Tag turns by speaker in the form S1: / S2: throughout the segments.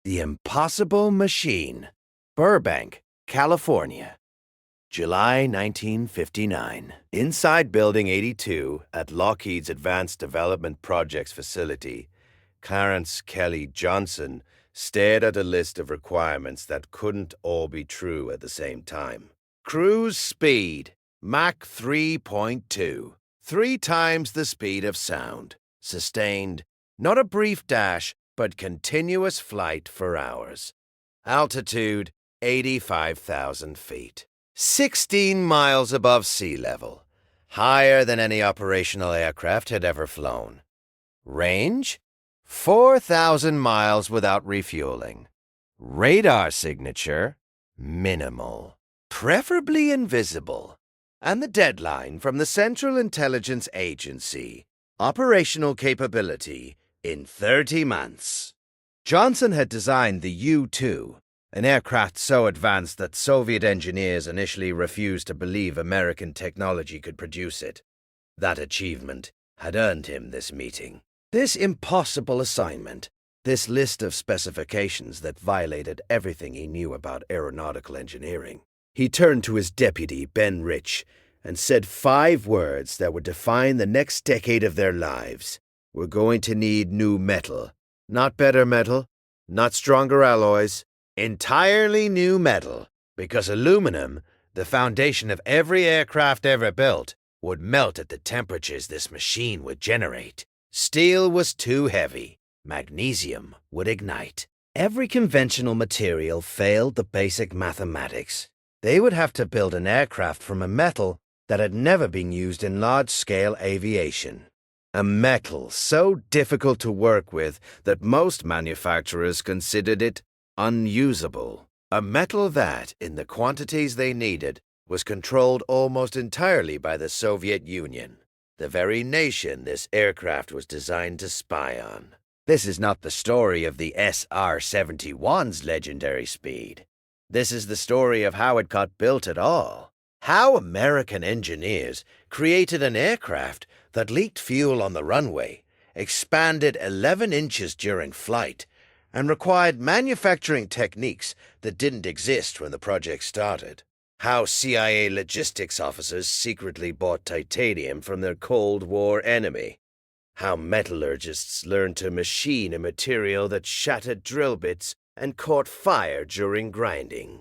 S1: The Impossible Machine, Burbank, California, July 1959. Inside Building 82 at Lockheed's Advanced Development Projects facility, Clarence Kelly Johnson stared at a list of requirements that couldn't all be true at the same time. Cruise speed, Mach 3.2, 3 times the speed of sound. Sustained, not a brief dash, but continuous flight for hours. Altitude, 85,000 feet. 16 miles above sea level, higher than any operational aircraft had ever flown. Range, 4,000 miles without refueling. Radar signature, minimal, preferably invisible. And the deadline from the Central Intelligence Agency, operational capability in 30 months. Johnson had designed the U-2, an aircraft so advanced that Soviet engineers initially refused to believe American technology could produce it. That achievement had earned him this meeting. This impossible assignment, this list of specifications that violated everything he knew about aeronautical engineering. He turned to his deputy, Ben Rich, and said 5 words that would define the next decade of their lives. We're going to need new metal. Not better metal, not stronger alloys, entirely new metal, because aluminum, the foundation of every aircraft ever built, would melt at the temperatures this machine would generate. Steel was too heavy. Magnesium would ignite. Every conventional material failed the basic mathematics. They would have to build an aircraft from a metal that had never been used in large-scale aviation. A metal so difficult to work with that most manufacturers considered it unusable. A metal that, in the quantities they needed, was controlled almost entirely by the Soviet Union, the very nation this aircraft was designed to spy on. This is not the story of the SR-71's legendary speed. This is the story of how it got built at all. How American engineers created an aircraft that leaked fuel on the runway, expanded 11 inches during flight, and required manufacturing techniques that didn't exist when the project started. How CIA logistics officers secretly bought titanium from their Cold War enemy. How metallurgists learned to machine a material that shattered drill bits and caught fire during grinding.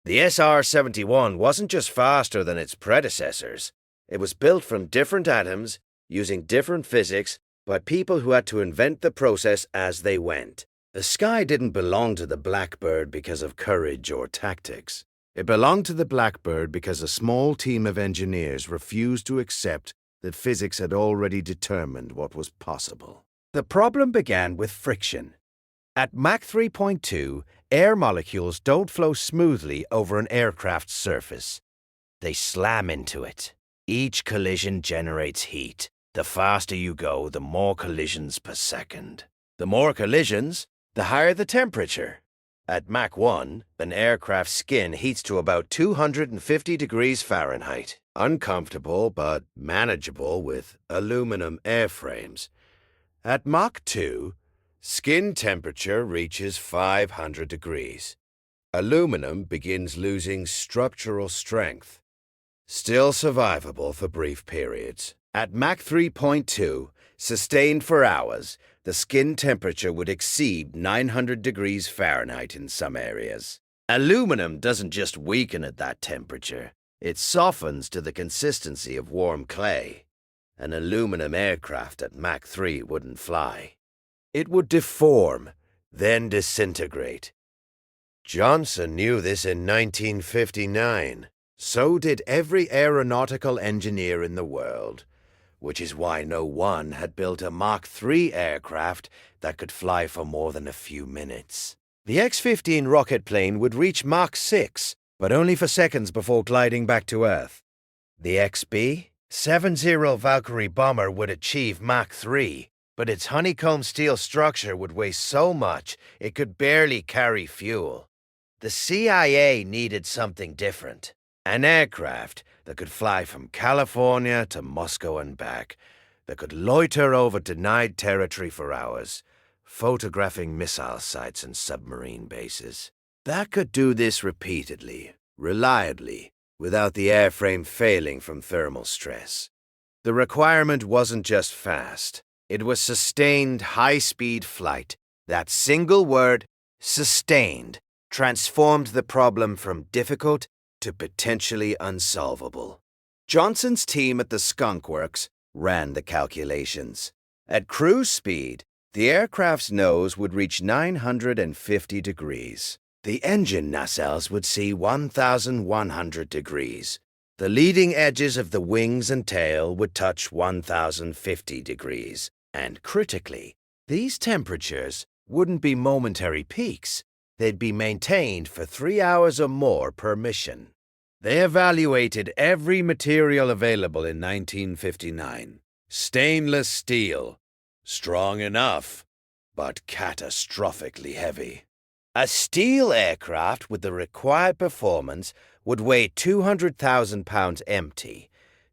S1: The SR-71 wasn't just faster than its predecessors. It was built from different atoms, using different physics, by people who had to invent the process as they went. The sky didn't belong to the Blackbird because of courage or tactics. It belonged to the Blackbird because a small team of engineers refused to accept that physics had already determined what was possible. The problem began with friction. At Mach 3.2, air molecules don't flow smoothly over an aircraft's surface. They slam into it. Each collision generates heat. The faster you go, the more collisions per second. The more collisions, the higher the temperature. At Mach 1, an aircraft's skin heats to about 250 degrees Fahrenheit. Uncomfortable but manageable with aluminum airframes. At Mach 2, skin temperature reaches 500 degrees. Aluminum begins losing structural strength. Still survivable for brief periods. At Mach 3.2, sustained for hours, the skin temperature would exceed 900 degrees Fahrenheit in some areas. Aluminum doesn't just weaken at that temperature. It softens to the consistency of warm clay. An aluminum aircraft at Mach 3 wouldn't fly. It would deform, then disintegrate. Johnson knew this in 1959. So did every aeronautical engineer in the world, which is why no one had built a Mach 3 aircraft that could fly for more than a few minutes. The X-15 rocket plane would reach Mach 6, but only for seconds before gliding back to Earth. The XB-70 Valkyrie bomber would achieve Mach 3, but its honeycomb steel structure would weigh so much it could barely carry fuel. The CIA needed something different. An aircraft that could fly from California to Moscow and back, that could loiter over denied territory for hours, photographing missile sites and submarine bases. That could do this repeatedly, reliably, without the airframe failing from thermal stress. The requirement wasn't just fast. It was sustained high-speed flight. That single word, sustained, transformed the problem from difficult to potentially unsolvable. Johnson's team at the Skunk Works ran the calculations. At cruise speed, the aircraft's nose would reach 950 degrees. The engine nacelles would see 1,100 degrees. The leading edges of the wings and tail would touch 1,050 degrees. And critically, these temperatures wouldn't be momentary peaks. They'd be maintained for 3 hours or more per mission. They evaluated every material available in 1959. Stainless steel. Strong enough, but catastrophically heavy. A steel aircraft with the required performance would weigh 200,000 pounds empty,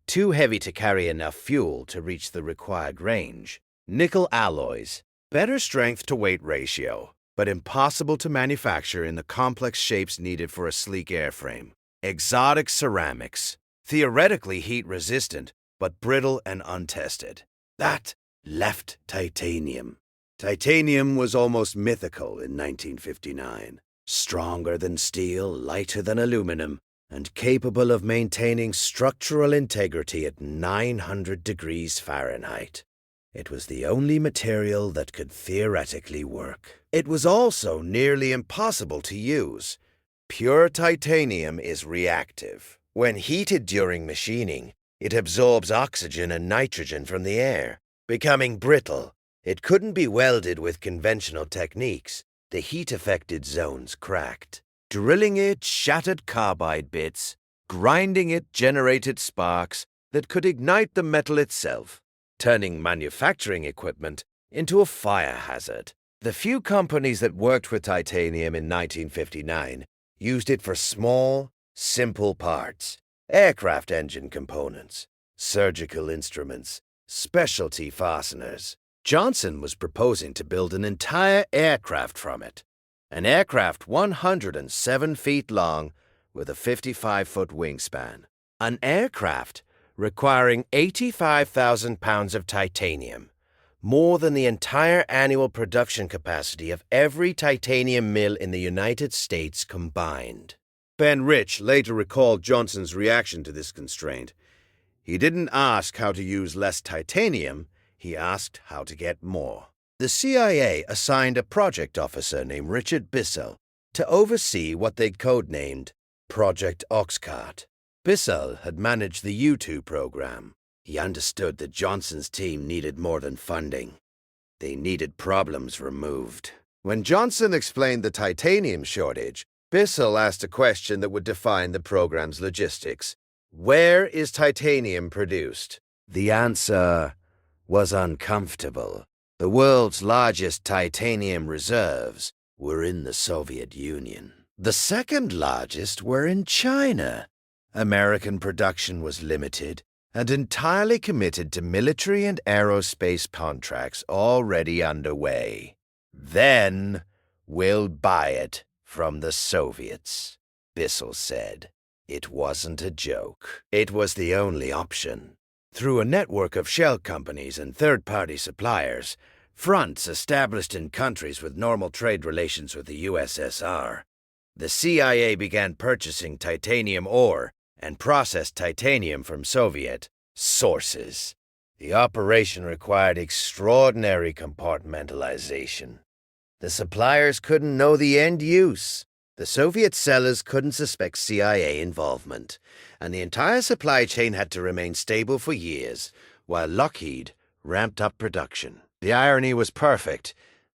S1: too heavy to carry enough fuel to reach the required range. Nickel alloys, better strength-to-weight ratio, but impossible to manufacture in the complex shapes needed for a sleek airframe. Exotic ceramics, theoretically heat-resistant, but brittle and untested. That left titanium. Titanium was almost mythical in 1959. Stronger than steel, lighter than aluminum, and capable of maintaining structural integrity at 900 degrees Fahrenheit. It was the only material that could theoretically work. It was also nearly impossible to use. Pure titanium is reactive. When heated during machining, it absorbs oxygen and nitrogen from the air, becoming brittle. It couldn't be welded with conventional techniques. The heat-affected zones cracked. Drilling it shattered carbide bits. Grinding it generated sparks that could ignite the metal itself, turning manufacturing equipment into a fire hazard. The few companies that worked with titanium in 1959 used it for small, simple parts, aircraft engine components, surgical instruments, specialty fasteners. Johnson was proposing to build an entire aircraft from it, an aircraft 107 feet long with a 55-foot wingspan, an aircraft requiring 85,000 pounds of titanium, more than the entire annual production capacity of every titanium mill in the United States combined. Ben Rich later recalled Johnson's reaction to this constraint. He didn't ask how to use less titanium, he asked how to get more. The CIA assigned a project officer named Richard Bissell to oversee what they'd codenamed Project Oxcart. Bissell had managed the U-2 program. He understood that Johnson's team needed more than funding. They needed problems removed. When Johnson explained the titanium shortage, Bissell asked a question that would define the program's logistics. Where is titanium produced? The answer was uncomfortable. The world's largest titanium reserves were in the Soviet Union. The second largest were in China. American production was limited and entirely committed to military and aerospace contracts already underway. Then we'll buy it from the Soviets, Bissell said. It wasn't a joke. It was the only option. Through a network of shell companies and third-party suppliers, fronts established in countries with normal trade relations with the USSR, the CIA began purchasing titanium ore and processed titanium from Soviet sources. The operation required extraordinary compartmentalization. The suppliers couldn't know the end use. The Soviet sellers couldn't suspect CIA involvement, and the entire supply chain had to remain stable for years, while Lockheed ramped up production. The irony was perfect.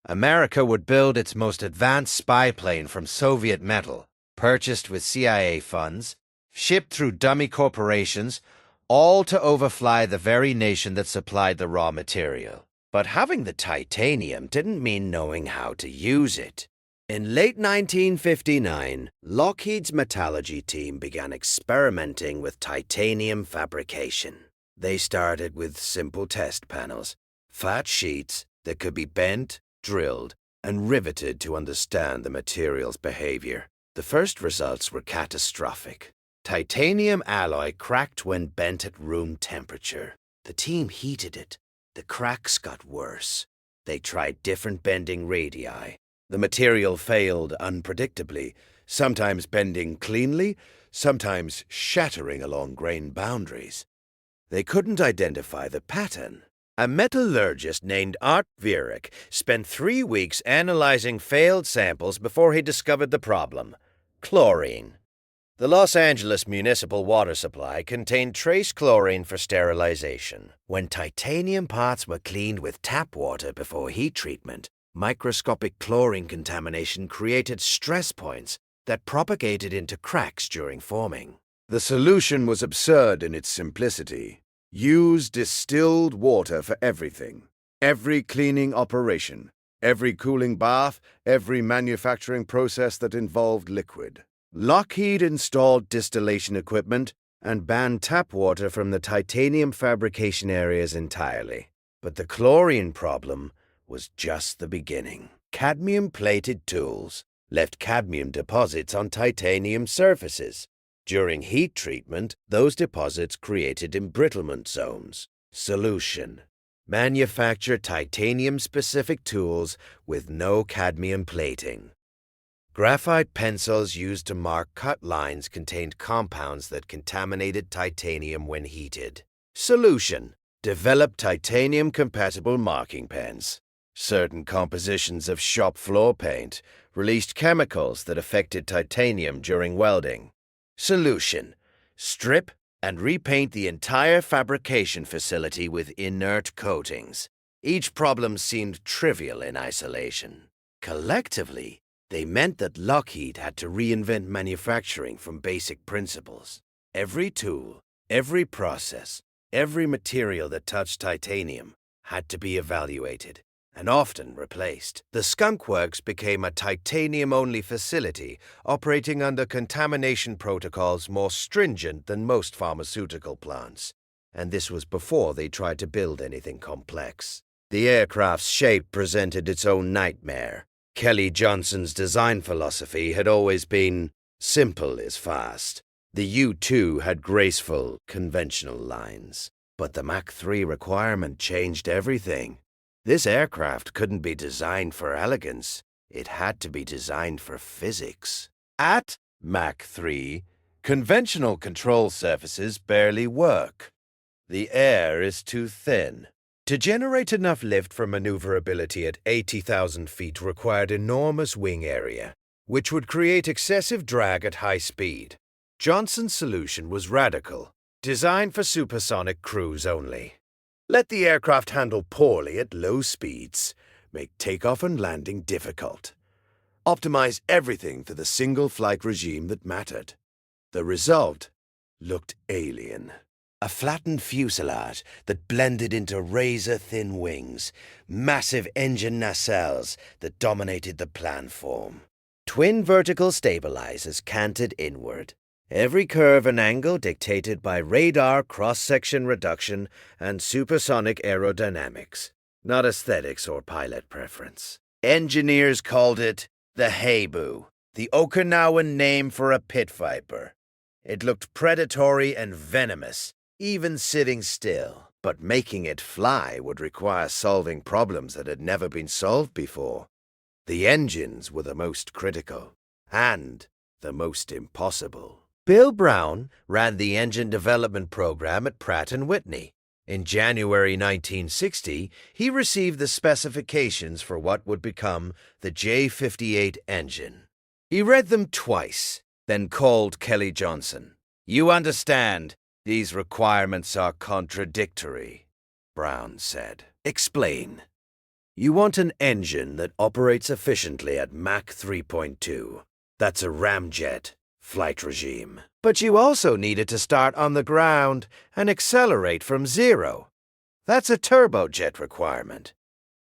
S1: America would build its most advanced spy plane from Soviet metal, purchased with CIA funds, shipped through dummy corporations, all to overfly the very nation that supplied the raw material. But having the titanium didn't mean knowing how to use it. In late 1959, Lockheed's metallurgy team began experimenting with titanium fabrication. They started with simple test panels, flat sheets that could be bent, drilled, and riveted to understand the material's behavior. The first results were catastrophic. Titanium alloy cracked when bent at room temperature. The team heated it. The cracks got worse. They tried different bending radii. The material failed unpredictably, sometimes bending cleanly, sometimes shattering along grain boundaries. They couldn't identify the pattern. A metallurgist named Art Viereck spent 3 weeks analyzing failed samples before he discovered the problem: chlorine. The Los Angeles municipal water supply contained trace chlorine for sterilization. When titanium parts were cleaned with tap water before heat treatment, microscopic chlorine contamination created stress points that propagated into cracks during forming. The solution was absurd in its simplicity. Use distilled water for everything. Every cleaning operation, every cooling bath, every manufacturing process that involved liquid. Lockheed installed distillation equipment and banned tap water from the titanium fabrication areas entirely. But the chlorine problem was just the beginning. Cadmium-plated tools left cadmium deposits on titanium surfaces. During heat treatment, those deposits created embrittlement zones. Solution: manufacture titanium-specific tools with no cadmium plating. Graphite pencils used to mark cut lines contained compounds that contaminated titanium when heated. Solution: develop titanium-compatible marking pens. Certain compositions of shop floor paint released chemicals that affected titanium during welding. Solution: strip and repaint the entire fabrication facility with inert coatings. Each problem seemed trivial in isolation. Collectively, they meant that Lockheed had to reinvent manufacturing from basic principles. Every tool, every process, every material that touched titanium had to be evaluated and often replaced. The Skunk Works became a titanium-only facility operating under contamination protocols more stringent than most pharmaceutical plants. And this was before they tried to build anything complex. The aircraft's shape presented its own nightmare. Kelly Johnson's design philosophy had always been simple is fast. The U-2 had graceful, conventional lines. But the Mach 3 requirement changed everything. This aircraft couldn't be designed for elegance. It had to be designed for physics. At Mach 3, conventional control surfaces barely work. The air is too thin. To generate enough lift for maneuverability at 80,000 feet required enormous wing area, which would create excessive drag at high speed. Johnson's solution was radical, designed for supersonic cruise only. Let the aircraft handle poorly at low speeds, make takeoff and landing difficult. Optimize everything for the single flight regime that mattered. The result looked alien. A flattened fuselage that blended into razor-thin wings, massive engine nacelles that dominated the planform. Twin vertical stabilizers canted inward, every curve and angle dictated by radar cross-section reduction and supersonic aerodynamics, not aesthetics or pilot preference. Engineers called it the Heibu, the Okinawan name for a pit viper. It looked predatory and venomous, even sitting still. But making it fly would require solving problems that had never been solved before. The engines were the most critical, and the most impossible. Bill Brown ran the engine development program at Pratt & Whitney. In January 1960, he received the specifications for what would become the J-58 engine. He read them twice, then called Kelly Johnson. "You understand, these requirements are contradictory," Brown said. "Explain." "You want an engine that operates efficiently at Mach 3.2. That's a ramjet flight regime. But you also need it to start on the ground and accelerate from zero. That's a turbojet requirement.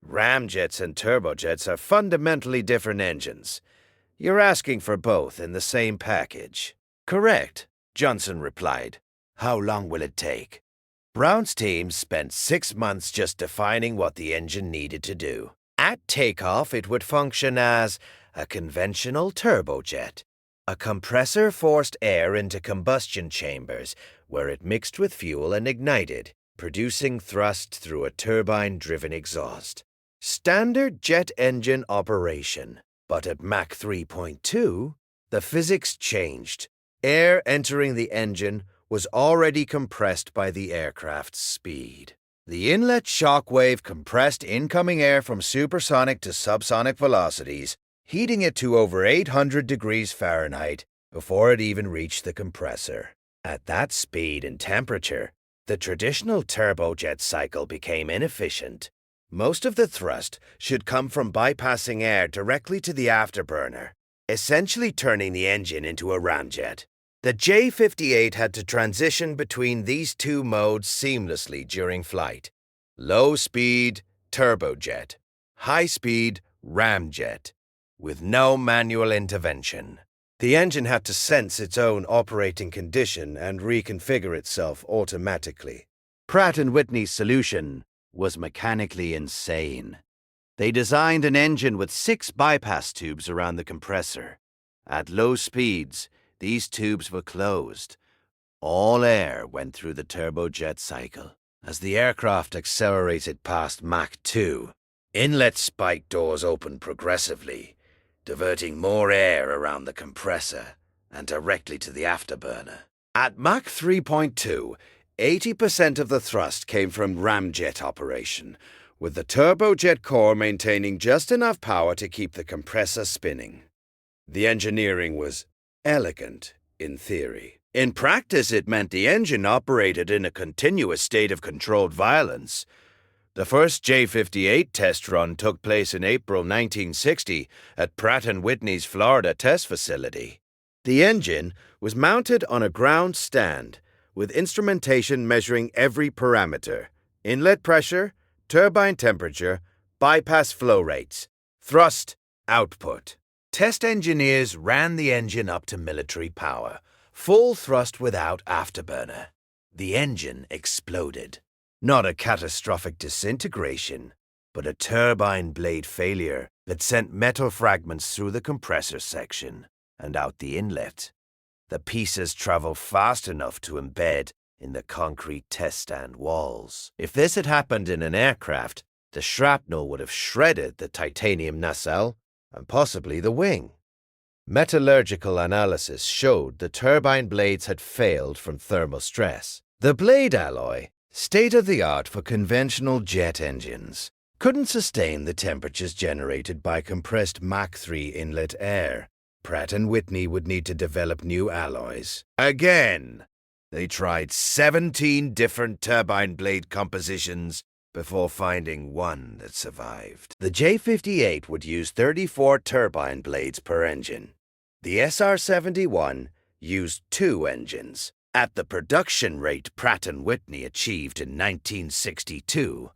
S1: Ramjets and turbojets are fundamentally different engines. You're asking for both in the same package." "Correct," Johnson replied. "How long will it take?" Brown's team spent 6 months just defining what the engine needed to do. At takeoff, it would function as a conventional turbojet. A compressor forced air into combustion chambers, where it mixed with fuel and ignited, producing thrust through a turbine-driven exhaust. Standard jet engine operation. But at Mach 3.2, the physics changed. Air entering the engine was already compressed by the aircraft's speed. The inlet shock wave compressed incoming air from supersonic to subsonic velocities, heating it to over 800 degrees Fahrenheit before it even reached the compressor. At that speed and temperature, the traditional turbojet cycle became inefficient. Most of the thrust should come from bypassing air directly to the afterburner, essentially turning the engine into a ramjet. The J-58 had to transition between these two modes seamlessly during flight. Low speed, turbojet. High speed, ramjet. With no manual intervention. The engine had to sense its own operating condition and reconfigure itself automatically. Pratt & Whitney's solution was mechanically insane. They designed an engine with 6 bypass tubes around the compressor. At low speeds, these tubes were closed. All air went through the turbojet cycle. As the aircraft accelerated past Mach 2, inlet spike doors opened progressively, diverting more air around the compressor and directly to the afterburner. At Mach 3.2, 80% of the thrust came from ramjet operation, with the turbojet core maintaining just enough power to keep the compressor spinning. The engineering was elegant in theory. In practice, it meant the engine operated in a continuous state of controlled violence. The first J-58 test run took place in April 1960 at Pratt & Whitney's Florida test facility. The engine was mounted on a ground stand, with instrumentation measuring every parameter: inlet pressure, turbine temperature, bypass flow rates, thrust, output. Test engineers ran the engine up to military power, full thrust without afterburner. The engine exploded. Not a catastrophic disintegration, but a turbine blade failure that sent metal fragments through the compressor section and out the inlet. The pieces traveled fast enough to embed in the concrete test stand walls. If this had happened in an aircraft, the shrapnel would have shredded the titanium nacelle and possibly the wing. Metallurgical analysis showed the turbine blades had failed from thermal stress. The blade alloy, state-of-the-art for conventional jet engines, couldn't sustain the temperatures generated by compressed Mach 3 inlet air. Pratt & Whitney would need to develop new alloys. Again, they tried 17 different turbine blade compositions before finding one that survived. The J-58 would use 34 turbine blades per engine. The SR-71 used 2 engines. At the production rate Pratt & Whitney achieved in 1962,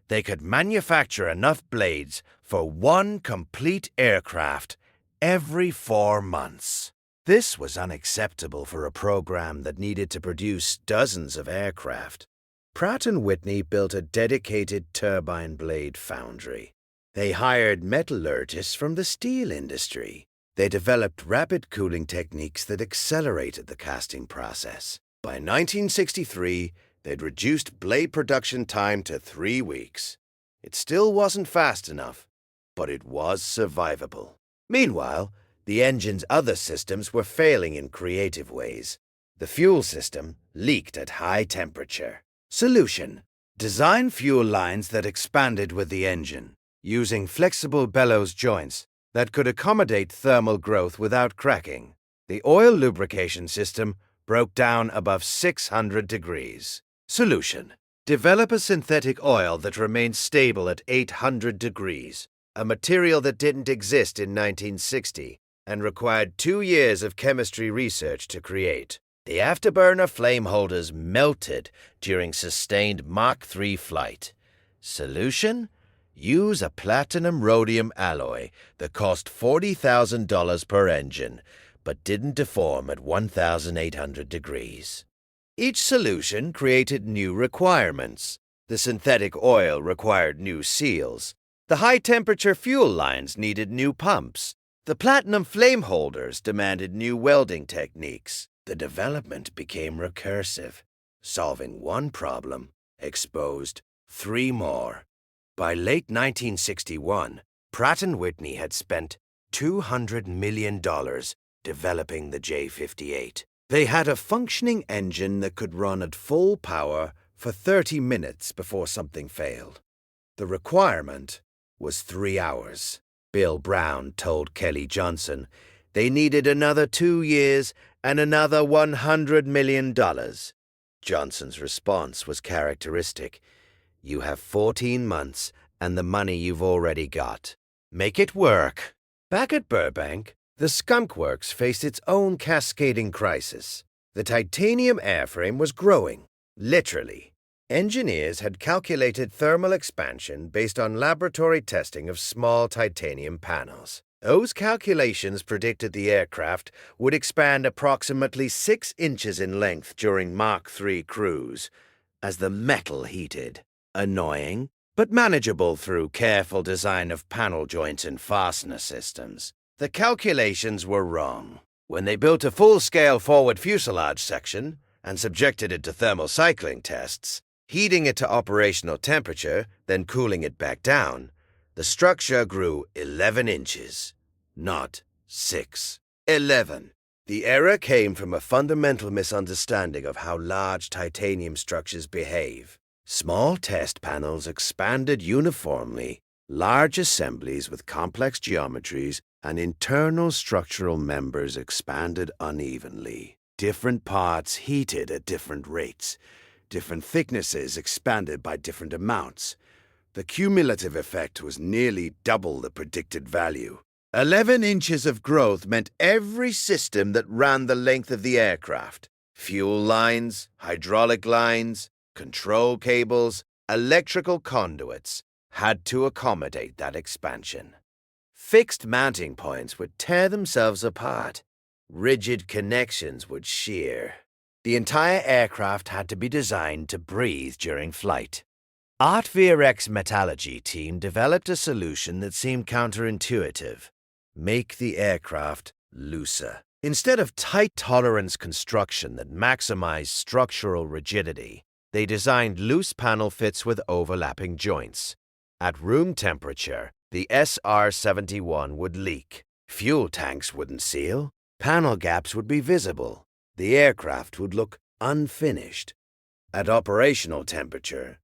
S1: they could manufacture enough blades for 1 complete aircraft every 4 months. This was unacceptable for a program that needed to produce dozens of aircraft. Pratt & Whitney built a dedicated turbine blade foundry. They hired metallurgists from the steel industry. They developed rapid cooling techniques that accelerated the casting process. By 1963, they'd reduced blade production time to 3 weeks. It still wasn't fast enough, but it was survivable. Meanwhile, the engine's other systems were failing in creative ways. The fuel system leaked at high temperature. Solution: design fuel lines that expanded with the engine, using flexible bellows joints that could accommodate thermal growth without cracking. The oil lubrication system broke down above 600 degrees. Solution: develop a synthetic oil that remained stable at 800 degrees, a material that didn't exist in 1960 and required 2 years of chemistry research to create. The afterburner flame holders melted during sustained Mach 3 flight. Solution: use a platinum-rhodium alloy that cost $40,000 per engine, but didn't deform at 1,800 degrees. Each solution created new requirements. The synthetic oil required new seals. The high-temperature fuel lines needed new pumps. The platinum flame holders demanded new welding techniques. The development became recursive. Solving one problem exposed 3 more. By late 1961, Pratt & Whitney had spent $200 million developing the J-58. They had a functioning engine that could run at full power for 30 minutes before something failed. The requirement was 3 hours. Bill Brown told Kelly Johnson they needed another 2 years and another $100 million. Johnson's response was characteristic. You have 14 months and the money you've already got. Make it work. Back at Burbank, the Skunk Works faced its own cascading crisis. The titanium airframe was growing, literally. Engineers had calculated thermal expansion based on laboratory testing of small titanium panels. Those calculations predicted the aircraft would expand approximately 6 inches in length during Mach 3 cruise, as the metal heated. Annoying, but manageable through careful design of panel joints and fastener systems. The calculations were wrong. When they built a full-scale forward fuselage section and subjected it to thermal cycling tests, heating it to operational temperature, then cooling it back down, the structure grew 11 inches, not 6. 11. The error came from a fundamental misunderstanding of how large titanium structures behave. Small test panels expanded uniformly, large assemblies with complex geometries and internal structural members expanded unevenly. Different parts heated at different rates. Different thicknesses expanded by different amounts. The cumulative effect was nearly double the predicted value. 11 inches of growth meant every system that ran the length of the aircraft. Fuel lines, hydraulic lines, control cables, electrical conduits had to accommodate that expansion. Fixed mounting points would tear themselves apart. Rigid connections would shear. The entire aircraft had to be designed to breathe during flight. Artvirx Metallurgy team developed a solution that seemed counterintuitive. Make the aircraft looser. Instead of tight tolerance construction that maximized structural rigidity, they designed loose panel fits with overlapping joints. At room temperature, the SR-71 would leak. Fuel tanks wouldn't seal. Panel gaps would be visible. The aircraft would look unfinished. At operational temperature,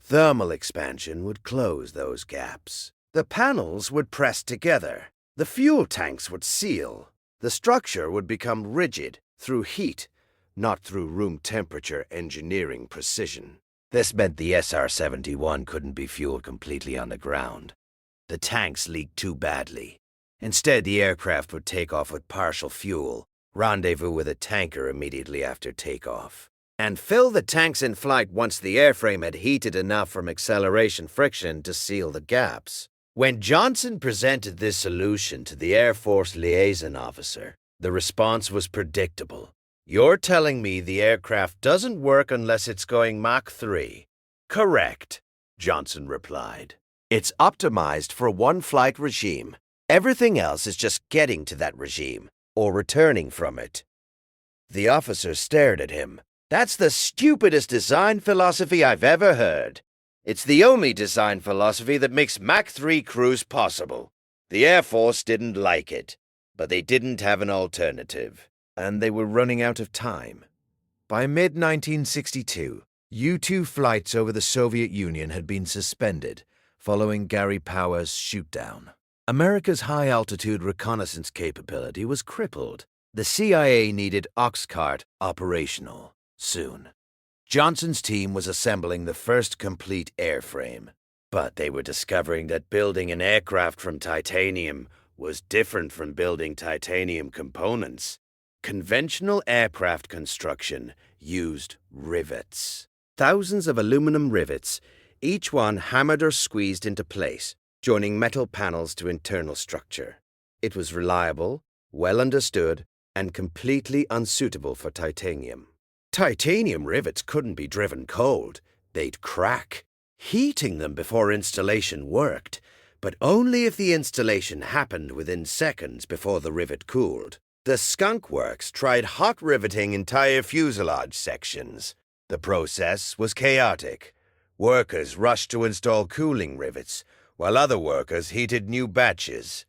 S1: thermal expansion would close those gaps. The panels would press together. The fuel tanks would seal. The structure would become rigid through heat, not through room temperature engineering precision. This meant the SR-71 couldn't be fueled completely on the ground. The tanks leaked too badly. Instead, the aircraft would take off with partial fuel, rendezvous with a tanker immediately after takeoff, and fill the tanks in flight once the airframe had heated enough from acceleration friction to seal the gaps. When Johnson presented this solution to the Air Force liaison officer, the response was predictable. You're telling me the aircraft doesn't work unless it's going Mach 3? Correct, Johnson replied. It's optimized for one flight regime. Everything else is just getting to that regime or returning from it. The officer stared at him. That's the stupidest design philosophy I've ever heard. It's the only design philosophy that makes Mach 3 cruise possible. The Air Force didn't like it, but they didn't have an alternative. And they were running out of time. By mid-1962, U-2 flights over the Soviet Union had been suspended following Gary Power's shootdown. America's high-altitude reconnaissance capability was crippled. The CIA needed Oxcart operational soon. Johnson's team was assembling the first complete airframe, but they were discovering that building an aircraft from titanium was different from building titanium components. Conventional aircraft construction used rivets. Thousands of aluminum rivets, each one hammered or squeezed into place, joining metal panels to internal structure. It was reliable, well understood, and completely unsuitable for titanium. Titanium rivets couldn't be driven cold. They'd crack. Heating them before installation worked, but only if the installation happened within seconds before the rivet cooled. The Skunk Works tried hot riveting entire fuselage sections. The process was chaotic. Workers rushed to install cooling rivets, while other workers heated new batches.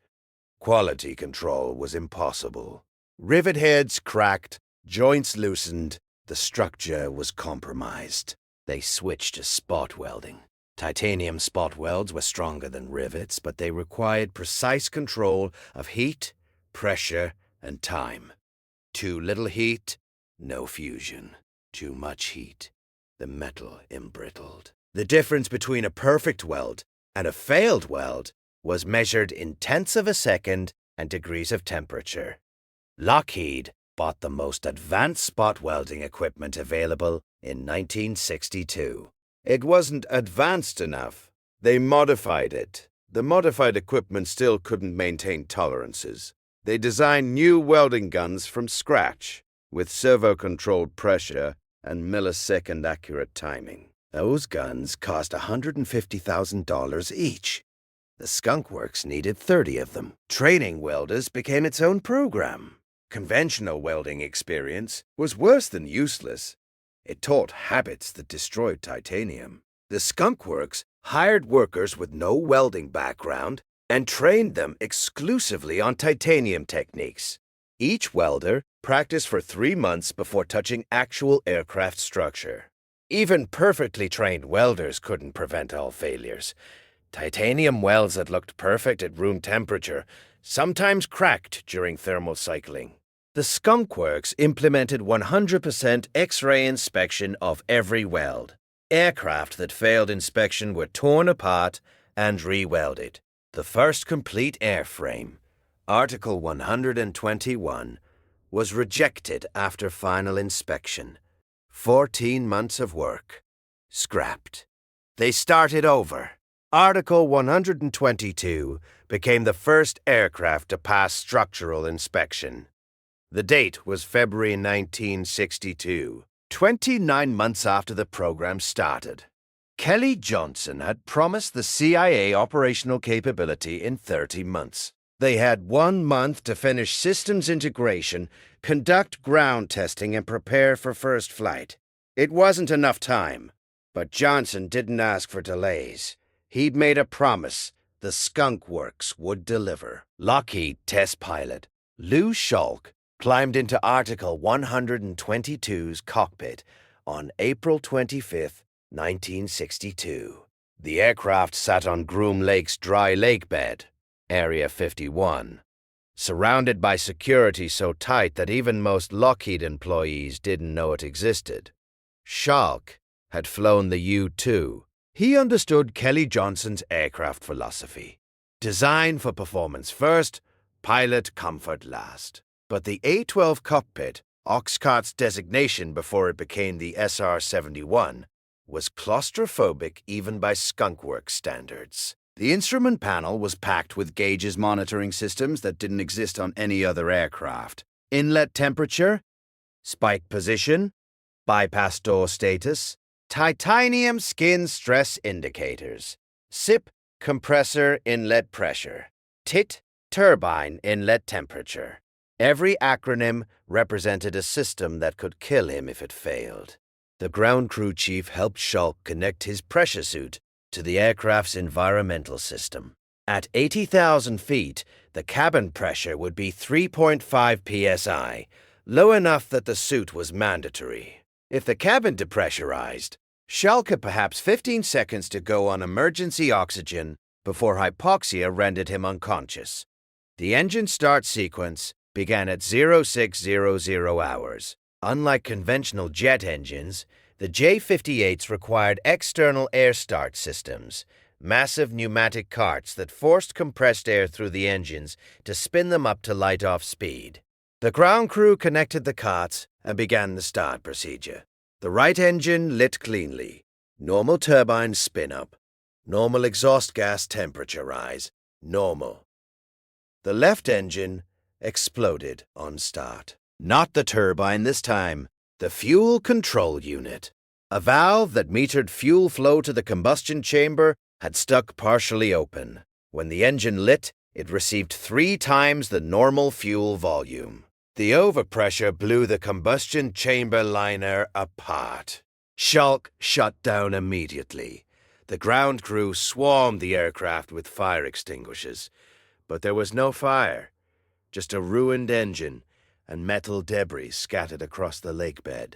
S1: Quality control was impossible. Rivet heads cracked, joints loosened, the structure was compromised. They switched to spot welding. Titanium spot welds were stronger than rivets, but they required precise control of heat, pressure, and time. Too little heat, no fusion. Too much heat, the metal embrittled. The difference between a perfect weld and a failed weld was measured in tenths of a second and degrees of temperature. Lockheed bought the most advanced spot welding equipment available in 1962. It wasn't advanced enough. They modified it. The modified equipment still couldn't maintain tolerances. They designed new welding guns from scratch, with servo-controlled pressure and millisecond accurate timing. Those guns cost $150,000 each. The Skunk Works needed 30 of them. Training welders became its own program. Conventional welding experience was worse than useless. It taught habits that destroyed titanium. The Skunk Works hired workers with no welding background and trained them exclusively on titanium techniques. Each welder practiced for 3 months before touching actual aircraft structure. Even perfectly trained welders couldn't prevent all failures. Titanium welds that looked perfect at room temperature sometimes cracked during thermal cycling. The Skunk Works implemented 100% X-ray inspection of every weld. Aircraft that failed inspection were torn apart and re-welded. The first complete airframe, Article 121, was rejected after final inspection. 14 months of work. Scrapped. They started over. Article 122 became the first aircraft to pass structural inspection. The date was February 1962, 29 months after the program started. Kelly Johnson had promised the CIA operational capability in 30 months. They had 1 month to finish systems integration, conduct ground testing, and prepare for first flight. It wasn't enough time, but Johnson didn't ask for delays. He'd made a promise the Skunk Works would deliver. Lockheed test pilot Lou Schalk climbed into Article 122's cockpit on April 25, 1962. The aircraft sat on Groom Lake's dry lake bed, Area 51, surrounded by security so tight that even most Lockheed employees didn't know it existed. Schalk had flown the U-2. He understood Kelly Johnson's aircraft philosophy. Design for performance first, pilot comfort last. But the A-12 cockpit, Oxcart's designation before it became the SR-71, was claustrophobic even by Skunk Works standards. The instrument panel was packed with gauges monitoring systems that didn't exist on any other aircraft. Inlet temperature, spike position, bypass door status, titanium skin stress indicators, SIP compressor inlet pressure, TIT turbine inlet temperature. Every acronym represented a system that could kill him if it failed. The ground crew chief helped Schalk connect his pressure suit to the aircraft's environmental system. At 80,000 feet, the cabin pressure would be 3.5 psi, low enough that the suit was mandatory. If the cabin depressurized, Schalk had perhaps 15 seconds to go on emergency oxygen before hypoxia rendered him unconscious. The engine start sequence began at 0600 hours. Unlike conventional jet engines, the J-58s required external air start systems, massive pneumatic carts that forced compressed air through the engines to spin them up to light-off speed. The ground crew connected the carts and began the start procedure. The right engine lit cleanly. Normal turbines spin up. Normal exhaust gas temperature rise. Normal. The left engine exploded on start. Not the turbine this time, the fuel control unit. A valve that metered fuel flow to the combustion chamber had stuck partially open. When the engine lit, it received 3 times the normal fuel volume. The overpressure blew the combustion chamber liner apart. Skunk shut down immediately. The ground crew swarmed the aircraft with fire extinguishers, but there was no fire, just a ruined engine and metal debris scattered across the lakebed.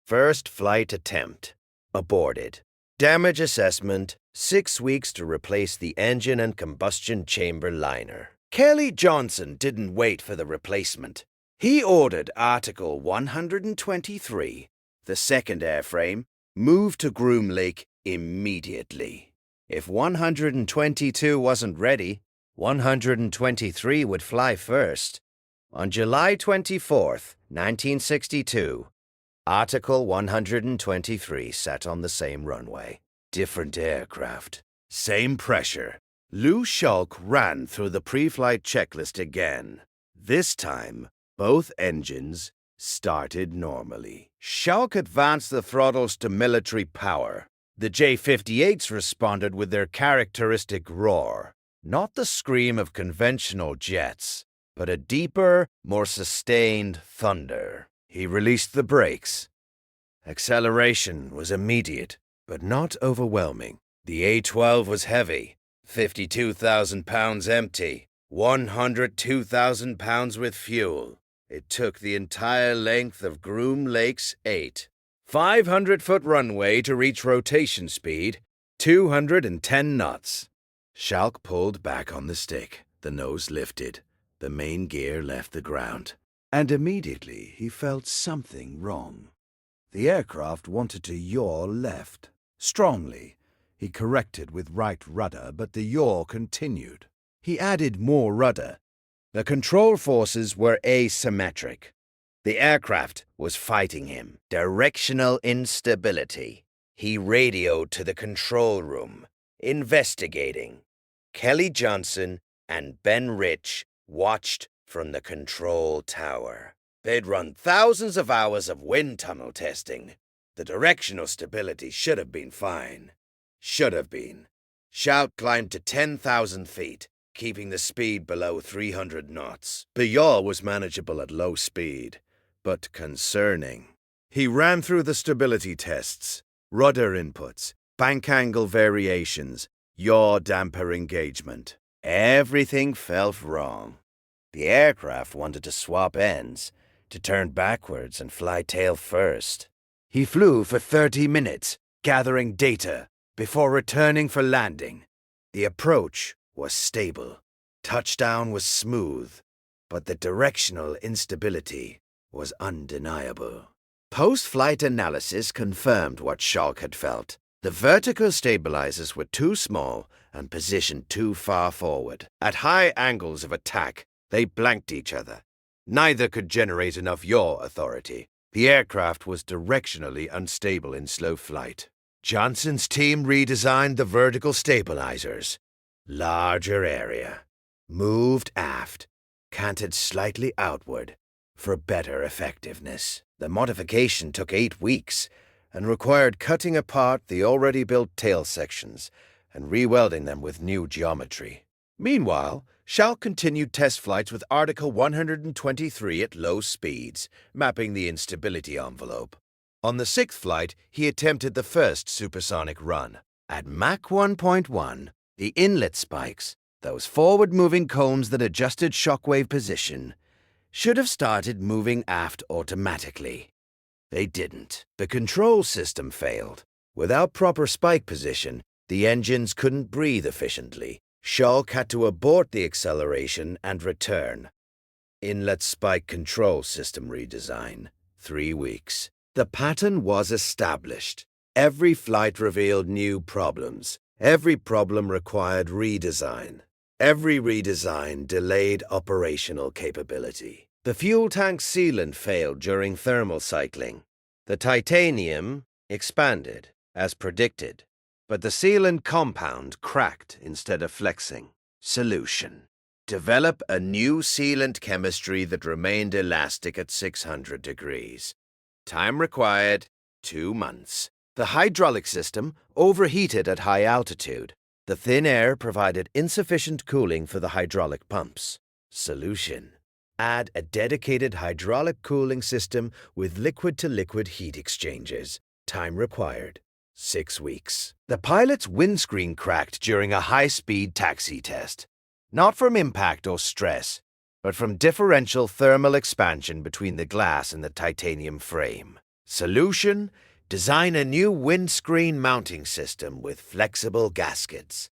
S1: First flight attempt aborted. Damage assessment, 6 weeks to replace the engine and combustion chamber liner. Kelly Johnson didn't wait for the replacement. He ordered Article 123, the second airframe, moved to Groom Lake immediately. If 122 wasn't ready, 123 would fly first. On July 24th, 1962, Article 123 sat on the same runway. Different aircraft. Same pressure. Lou Skunk ran through the pre-flight checklist again. This time, both engines started normally. Skunk advanced the throttles to military power. The J-58s responded with their characteristic roar. Not the scream of conventional jets, but a deeper, more sustained thunder. He released the brakes. Acceleration was immediate, but not overwhelming. The A-12 was heavy, 52,000 pounds empty, 102,000 pounds with fuel. It took the entire length of Groom Lake's 500-foot runway to reach rotation speed, 210 knots. Skunk pulled back on the stick. The nose lifted. The main gear left the ground. And immediately he felt something wrong. The aircraft wanted to yaw left. Strongly, he corrected with right rudder, but the yaw continued. He added more rudder. The control forces were asymmetric. The aircraft was fighting him. Directional instability. He radioed to the control room, investigating. Kelly Johnson and Ben Rich watched from the control tower. They'd run thousands of hours of wind tunnel testing. The directional stability should have been fine. Should have been. Skunk climbed to 10,000 feet, keeping the speed below 300 knots. The yaw was manageable at low speed, but concerning. He ran through the stability tests, rudder inputs, bank angle variations, yaw damper engagement. Everything felt wrong. The aircraft wanted to swap ends, to turn backwards and fly tail first. He flew for 30 minutes, gathering data, before returning for landing. The approach was stable. Touchdown was smooth, but the directional instability was undeniable. Post-flight analysis confirmed what Skunk had felt. The vertical stabilizers were too small and positioned too far forward. At high angles of attack, they blanked each other. Neither could generate enough yaw authority. The aircraft was directionally unstable in slow flight. Johnson's team redesigned the vertical stabilizers. Larger area. Moved aft. Canted slightly outward for better effectiveness. The modification took 8 weeks and required cutting apart the already built tail sections and rewelding them with new geometry. Meanwhile, Skunk continued test flights with Article 123 at low speeds, mapping the instability envelope. On the 6th flight, he attempted the first supersonic run. At Mach 1.1, the inlet spikes, those forward-moving cones that adjusted shockwave position, should have started moving aft automatically. They didn't. The control system failed. Without proper spike position, the engines couldn't breathe efficiently. Skunk had to abort the acceleration and return. Inlet spike control system redesign. 3 weeks. The pattern was established. Every flight revealed new problems. Every problem required redesign. Every redesign delayed operational capability. The fuel tank sealant failed during thermal cycling. The titanium expanded, as predicted, but the sealant compound cracked instead of flexing. Solution: develop a new sealant chemistry that remained elastic at 600 degrees. Time required, 2 months. The hydraulic system overheated at high altitude. The thin air provided insufficient cooling for the hydraulic pumps. Solution: add a dedicated hydraulic cooling system with liquid-to-liquid heat exchangers. Time required: 6 weeks. The pilot's windscreen cracked during a high-speed taxi test. Not from impact or stress, but from differential thermal expansion between the glass and the titanium frame. Solution: design a new windscreen mounting system with flexible gaskets.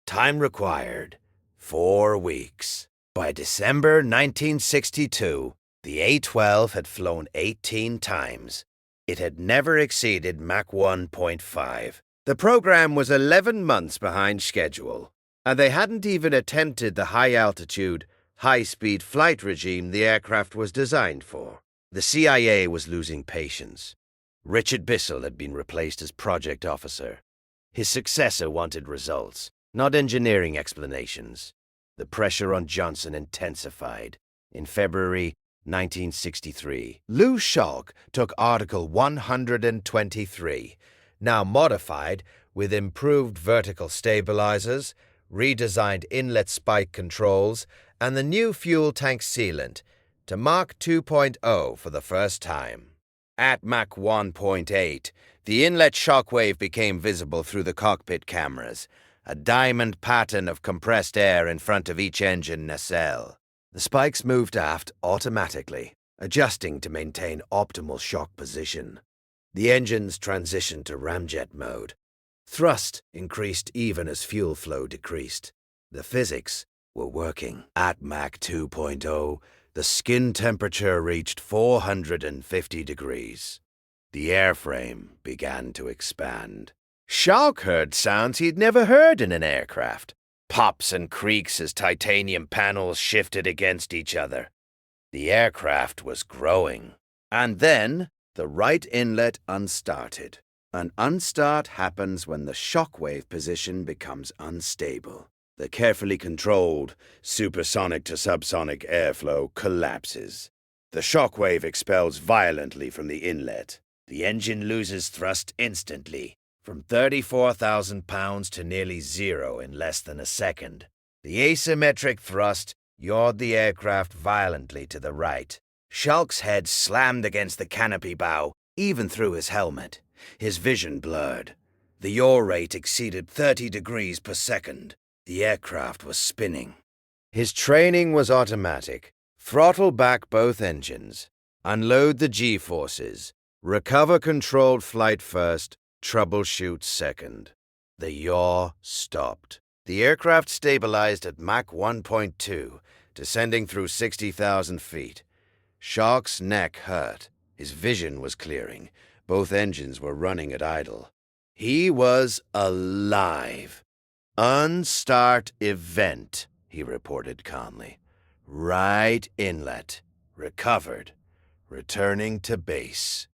S1: Time required: 4 weeks. By December 1962, the A-12 had flown 18 times. It had never exceeded Mach 1.5. The program was 11 months behind schedule, and they hadn't even attempted the high-altitude, high-speed flight regime the aircraft was designed for. The CIA was losing patience. Richard Bissell had been replaced as project officer. His successor wanted results, not engineering explanations. The pressure on Johnson intensified. In February 1963, Lou Schalk took Article 123, now modified with improved vertical stabilizers, redesigned inlet spike controls, and the new fuel tank sealant, to Mach 2.0 for the first time. At Mach 1.8, the inlet shockwave became visible through the cockpit cameras, a diamond pattern of compressed air in front of each engine nacelle. The spikes moved aft automatically, adjusting to maintain optimal shock position. The engines transitioned to ramjet mode. Thrust increased even as fuel flow decreased. The physics were working. At Mach 2.0, the skin temperature reached 450 degrees. The airframe began to expand. Schalk heard sounds he'd never heard in an aircraft. Pops and creaks as titanium panels shifted against each other. The aircraft was growing. And then the right inlet unstarted. An unstart happens when the shockwave position becomes unstable. The carefully controlled supersonic to subsonic airflow collapses. The shockwave expels violently from the inlet. The engine loses thrust instantly, from 34,000 pounds to nearly zero in less than a second. The asymmetric thrust yawed the aircraft violently to the right. Schalk's head slammed against the canopy bow, even through his helmet. His vision blurred. The yaw rate exceeded 30 degrees per second. The aircraft was spinning. His training was automatic. Throttle back both engines. Unload the G-forces. Recover controlled flight first. Troubleshoot second. The yaw stopped. The aircraft stabilized at Mach 1.2, descending through 60,000 feet. Schalk's neck hurt. His vision was clearing. Both engines were running at idle. He was alive. Unstart event, he reported calmly. Right inlet. Recovered. Returning to base.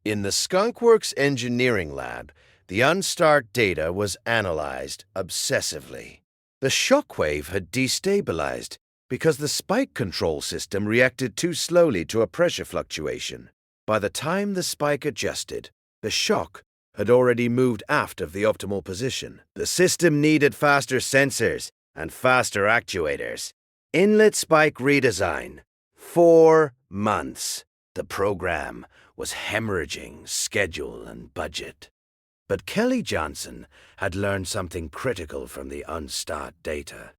S1: In the Skunk Works engineering lab, the unstart data was analyzed obsessively. The shockwave had destabilized because the spike control system reacted too slowly to a pressure fluctuation. By the time the spike adjusted, the shock had already moved aft of the optimal position. The system needed faster sensors and faster actuators. Inlet spike redesign. 4 months. The program was hemorrhaging schedule and budget. But Kelly Johnson had learned something critical from the unstart data.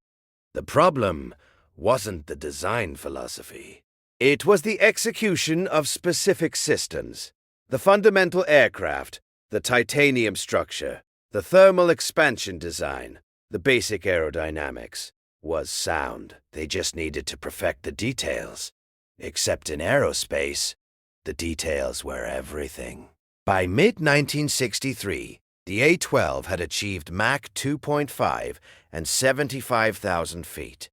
S1: The problem wasn't the design philosophy. It was the execution of specific systems. The fundamental aircraft, the titanium structure, the thermal expansion design, the basic aerodynamics was sound. They just needed to perfect the details. Except in aerospace, the details were everything. By mid-1963, the A-12 had achieved Mach 2.5 and 75,000 feet.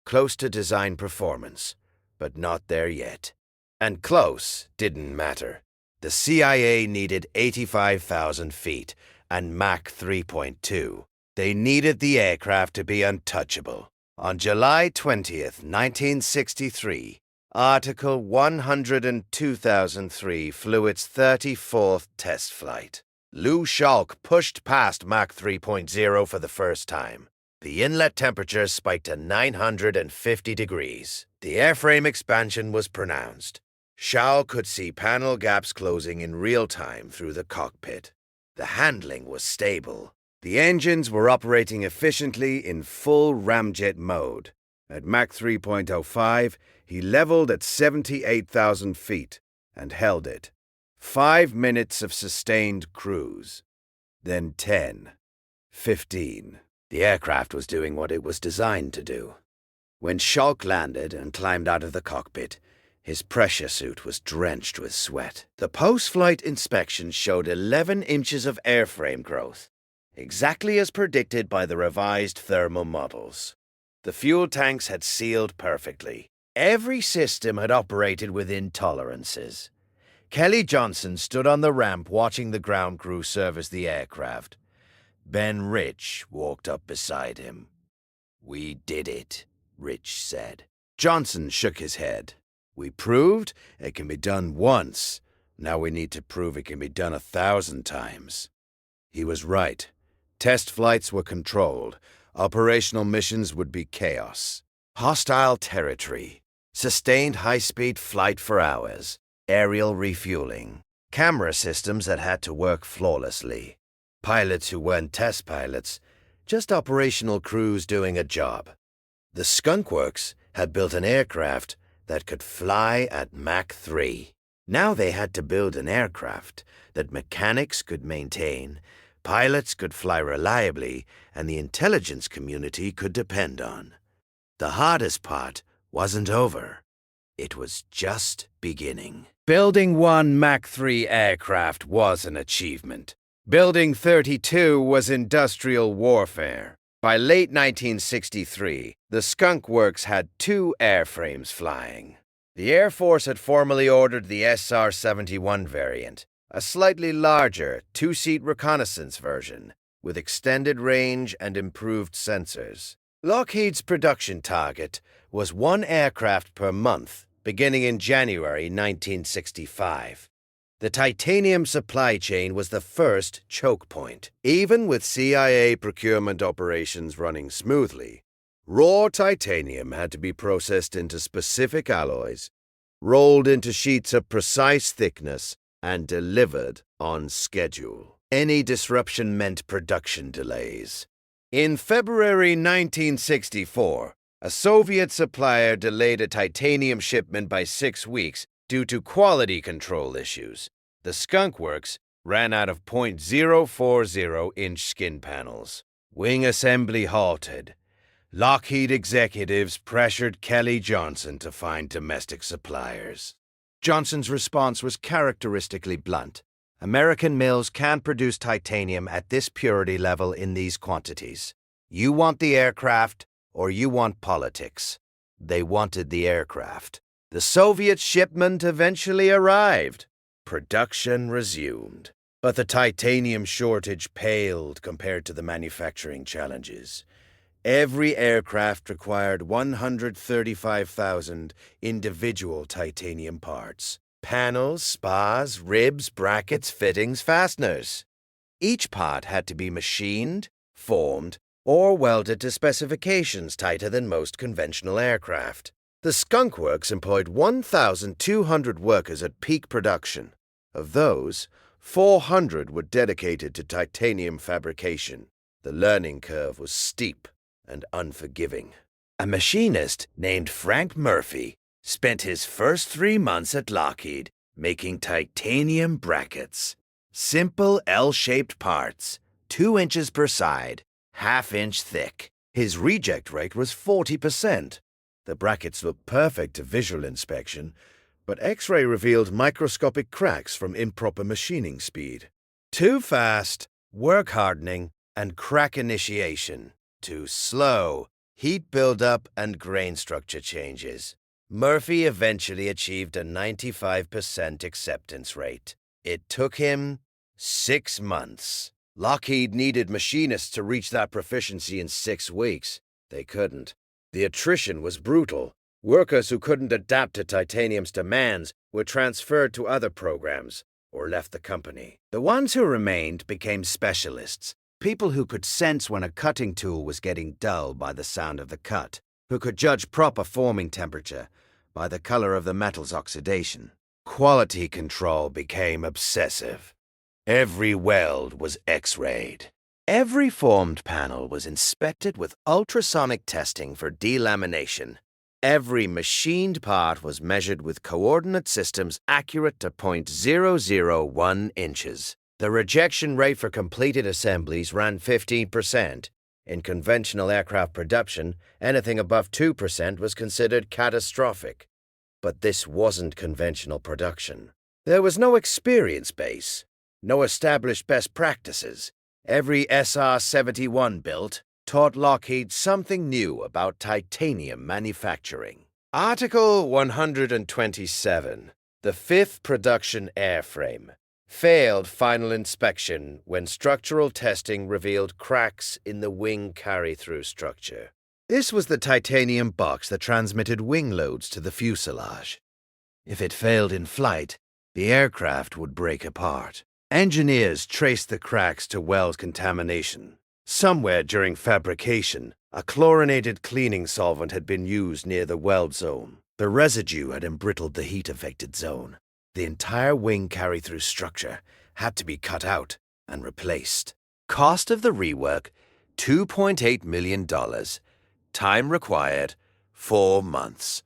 S1: Close to design performance, but not there yet. And close didn't matter. The CIA needed 85,000 feet and Mach 3.2. They needed the aircraft to be untouchable. On July 20th, 1963, Article 102,003 flew its 34th test flight. Lou Schalk pushed past Mach 3.0 for the first time. The inlet temperature spiked to 950 degrees. The airframe expansion was pronounced. Schalk could see panel gaps closing in real time through the cockpit. The handling was stable. The engines were operating efficiently in full ramjet mode. At Mach 3.05, he leveled at 78,000 feet and held it. 5 minutes of sustained cruise. Then 10. 15. The aircraft was doing what it was designed to do. When Schalk landed and climbed out of the cockpit, his pressure suit was drenched with sweat. The post-flight inspection showed 11 inches of airframe growth, exactly as predicted by the revised thermal models. The fuel tanks had sealed perfectly. Every system had operated within tolerances. Kelly Johnson stood on the ramp watching the ground crew service the aircraft. Ben Rich walked up beside him. "We did it," Rich said. Johnson shook his head. "We proved it can be done once. Now we need to prove it can be done 1,000 times." He was right. Test flights were controlled. Operational missions would be chaos. Hostile territory. Sustained high-speed flight for hours. Aerial refueling. Camera systems that had to work flawlessly. Pilots who weren't test pilots, just operational crews doing a job. The Skunk Works had built an aircraft that could fly at Mach 3. Now they had to build an aircraft that mechanics could maintain, pilots could fly reliably, and the intelligence community could depend on. The hardest part wasn't over. It was just beginning. Building one Mach 3 aircraft was an achievement. Building 32 was industrial warfare. By late 1963, the Skunk Works had 2 airframes flying. The Air Force had formally ordered the SR-71 variant, a slightly larger, 2-seat reconnaissance version, with extended range and improved sensors. Lockheed's production target was 1 aircraft per month, beginning in January 1965. The titanium supply chain was the first choke point. Even with CIA procurement operations running smoothly, raw titanium had to be processed into specific alloys, rolled into sheets of precise thickness, and delivered on schedule. Any disruption meant production delays. In February 1964, a Soviet supplier delayed a titanium shipment by 6 weeks due to quality control issues. The Skunk Works ran out of .040-inch skin panels. Wing assembly halted. Lockheed executives pressured Kelly Johnson to find domestic suppliers. Johnson's response was characteristically blunt. "American mills can't produce titanium at this purity level in these quantities. You want the aircraft, or you want politics." They wanted the aircraft. The Soviet shipment eventually arrived. Production resumed. But the titanium shortage paled compared to the manufacturing challenges. Every aircraft required 135,000 individual titanium parts. Panels, spars, ribs, brackets, fittings, fasteners. Each part had to be machined, formed, or welded to specifications tighter than most conventional aircraft. The Skunk Works employed 1,200 workers at peak production. Of those, 400 were dedicated to titanium fabrication. The learning curve was steep and unforgiving. A machinist named Frank Murphy spent his first 3 months at Lockheed making titanium brackets. Simple L-shaped parts, 2 inches per side, 1/2 inch thick. His reject rate was 40%. The brackets looked perfect to visual inspection, but X-ray revealed microscopic cracks from improper machining speed. Too fast, work hardening, and crack initiation. Too slow, heat buildup and grain structure changes. Murphy eventually achieved a 95% acceptance rate. It took him 6 months. Lockheed needed machinists to reach that proficiency in 6 weeks. They couldn't. The attrition was brutal. Workers who couldn't adapt to titanium's demands were transferred to other programs or left the company. The ones who remained became specialists, people who could sense when a cutting tool was getting dull by the sound of the cut, who could judge proper forming temperature by the color of the metal's oxidation. Quality control became obsessive. Every weld was X-rayed. Every formed panel was inspected with ultrasonic testing for delamination. Every machined part was measured with coordinate systems accurate to 0.001 inches. The rejection rate for completed assemblies ran 15%. In conventional aircraft production, anything above 2% was considered catastrophic. But this wasn't conventional production. There was no experience base, no established best practices. Every SR-71 built taught Lockheed something new about titanium manufacturing. Article 127, the fifth production airframe, failed final inspection when structural testing revealed cracks in the wing carry-through structure. This was the titanium box that transmitted wing loads to the fuselage. If it failed in flight, the aircraft would break apart. Engineers traced the cracks to weld contamination. Somewhere during fabrication, a chlorinated cleaning solvent had been used near the weld zone. The residue had embrittled the heat-affected zone. The entire wing carry-through structure had to be cut out and replaced. Cost of the rework, $2.8 million. Time required, 4 months.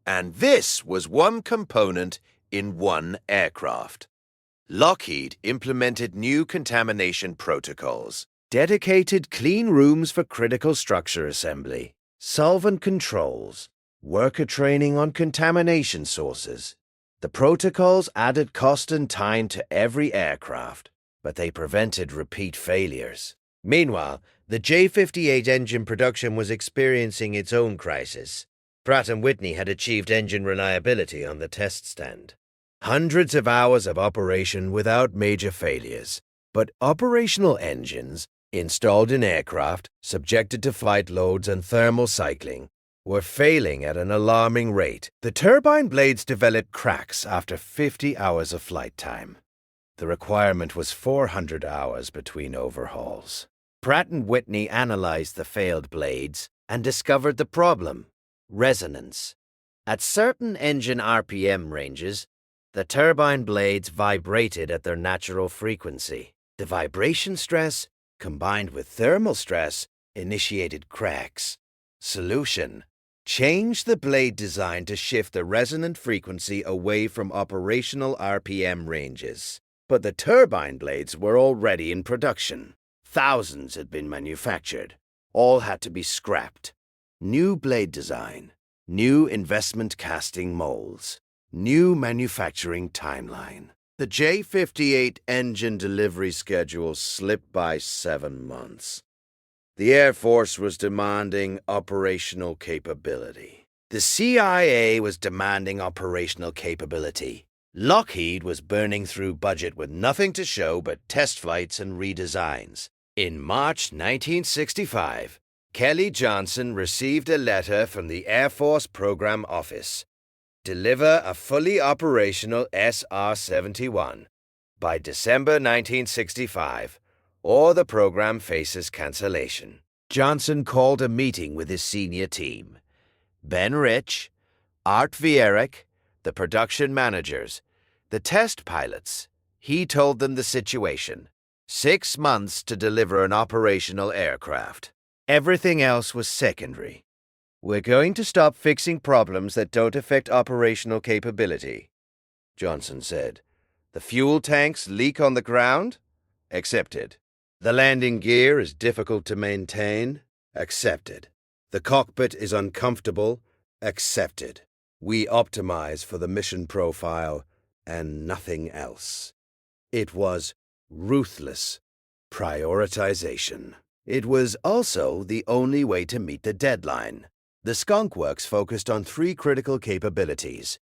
S1: And this was one component in one aircraft. Lockheed implemented new contamination protocols, dedicated clean rooms for critical structure assembly, solvent controls, worker training on contamination sources. The protocols added cost and time to every aircraft, but they prevented repeat failures. Meanwhile, the J-58 engine production was experiencing its own crisis. Pratt & Whitney had achieved engine reliability on the test stand. Hundreds of hours of operation without major failures, but operational engines, installed in aircraft, subjected to flight loads and thermal cycling, were failing at an alarming rate. The turbine blades developed cracks after 50 hours of flight time. The requirement was 400 hours between overhauls. Pratt & Whitney analyzed the failed blades and discovered the problem: resonance. At certain engine RPM ranges, the turbine blades vibrated at their natural frequency. The vibration stress, combined with thermal stress, initiated cracks. Solution: change the blade design to shift the resonant frequency away from operational RPM ranges. But the turbine blades were already in production. Thousands had been manufactured. All had to be scrapped. New blade design, new investment casting molds, new manufacturing timeline. The J-58 engine delivery schedule slipped by 7 months. The Air Force was demanding operational capability. The CIA was demanding operational capability. Lockheed was burning through budget with nothing to show but test flights and redesigns. In March 1965, Kelly Johnson received a letter from the Air Force Program Office. Deliver a fully operational SR-71 by December 1965, or the program faces cancellation. Johnson called a meeting with his senior team: Ben Rich, Art Vierik, the production managers, the test pilots. He told them the situation: 6 months to deliver an operational aircraft. Everything else was secondary. We're going to stop fixing problems that don't affect operational capability, Johnson said. The fuel tanks leak on the ground? Accepted. The landing gear is difficult to maintain? Accepted. The cockpit is uncomfortable? Accepted. We optimize for the mission profile and nothing else. It was ruthless prioritization. It was also the only way to meet the deadline. The Skunk works focused on 3 critical capabilities: